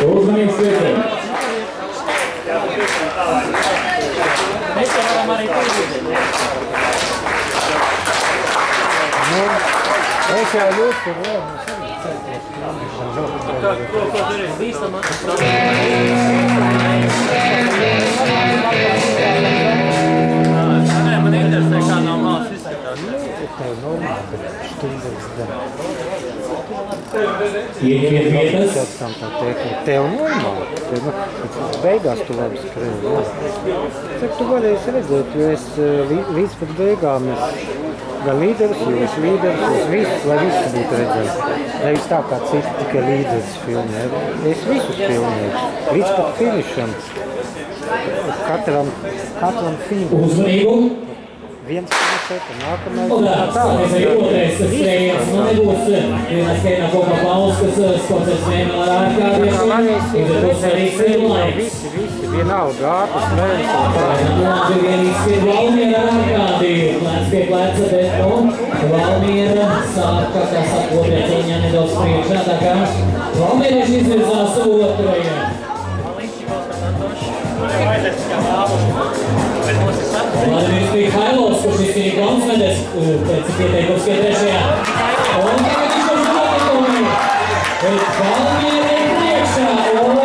Uzmanības vietā. Mēs jau varam arī palīdzēt. Es jau jūtu, ka vēl Ko tur ir bīstama? Nē, man interesē, kā nav malas izskatās. tev normāli, bet šķīdēs dara. Ieņemiet vietas. Tev normāli. Beigās tu labi skrēji. Cik tu varēsi redzēt, jo es līdz pat beigām gan līderis, jo es līderis, es visus, lai visi būtu redzēti. Nevis tā kā citi tikai līderis filmē. Es visus filmēju. Līdz pat finišam. Katram filmam. Uzmanību. Viens finisēta, nākamais. Un skaties arī otrais skrējiens. Man nebūs vienā skrējienā kaut kā pauz, kas sports mēmēl ar ārkārtieši. Ir būs arī filmlaiks. Visi, vienalga, ātris, lēns. Labi, vienīgi skriet Valmiera ar ārkārtīgi. Plēc pie pleca, bet Valmiera sāka, kā saka, otrajā cīņā nedaudz priekšā. Tā kā Valmierieši izvirzās otrajā. Vladimirs Mihailovs, kurš izcīnīja bronzas medaļas pēc pieteikums pie trešajā. Un tagad viņš uz notikumi. Valmiera ir priekšā.